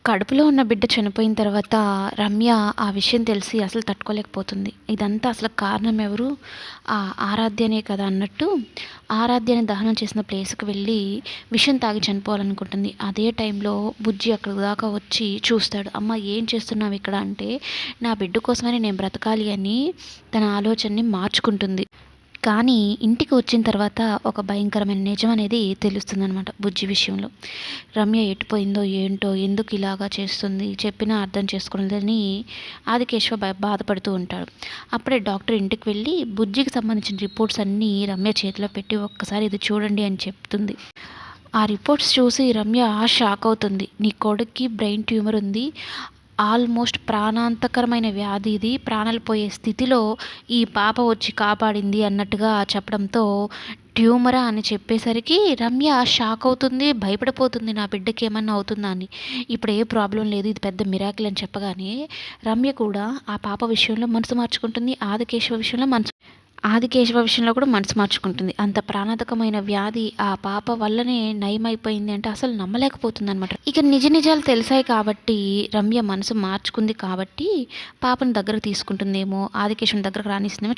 కడుపులో ఉన్న బిడ్డ చనిపోయిన తర్వాత రమ్య ఆ విషయం తెలిసి అసలు తట్టుకోలేకపోతుంది. ఇదంతా అసలు కారణం ఎవరు? ఆ ఆరాధ్యనే కదా అన్నట్టు ఆరాధ్యని దహనం చేసిన ప్లేస్‌కి వెళ్ళి విషం తాగి చనిపోవాలనుకుంటుంది. అదే టైంలో బుజ్జి అక్కడి దాకా వచ్చి చూస్తాడు. "అమ్మ ఏం చేస్తున్నావు ఇక్కడ" అంటే, "నా బిడ్డ కోసమని నేను బ్రతకాలి" అని తన ఆలోచనని మార్చుకుంటుంది. కానీ ఇంటికి వచ్చిన తర్వాత ఒక భయంకరమైన నిజం అనేది తెలుస్తుందనమాట బుజ్జి విషయంలో. రమ్య ఎటుపోయిందో ఏంటో, ఎందుకు ఇలాగా చేస్తుంది, చెప్పినా అర్థం చేసుకోలేదని ఆదికేశవ బాధపడుతూ ఉంటాడు. అప్పుడే డాక్టర్ ఇంటికి వెళ్ళి బుజ్జికి సంబంధించిన రిపోర్ట్స్ అన్నీ రమ్య చేతిలో పెట్టి ఒక్కసారి ఇది చూడండి అని చెప్తుంది. ఆ రిపోర్ట్స్ చూసి రమ్య షాక్ అవుతుంది. "నీ కొడుక్కి బ్రెయిన్ ట్యూమర్ ఉంది. ఆల్మోస్ట్ ప్రాణాంతకరమైన వ్యాధి ఇది. ప్రాణాలు పోయే స్థితిలో ఈ పాప వచ్చి కాపాడింది" అన్నట్టుగా చెప్పడంతో, ట్యూమరా అని చెప్పేసరికి రమ్య షాక్ అవుతుంది, భయపడిపోతుంది నా బిడ్డకి ఏమన్నా అవుతుందా అని. ఇప్పుడు ఏ ప్రాబ్లం లేదు, ఇది పెద్ద మిరాకిల్ అని చెప్పగానే రమ్య కూడా ఆ పాప విషయంలో మనసు మార్చుకుంటుంది. ఆదికేశవ విషయంలో కూడా మనసు మార్చుకుంటుంది. అంత ప్రాణాంతకమైన వ్యాధి ఆ పాప వల్లనే నయమైపోయింది అంటే అసలు నమ్మలేకపోతుందనమాట. ఇక నిజ నిజాలు తెలిసాయి కాబట్టి రమ్య మనసు మార్చుకుంది కాబట్టి పాపను దగ్గరకు తీసుకుంటుందేమో, ఆదికేశవుని దగ్గరకు రానిస్తుందేమో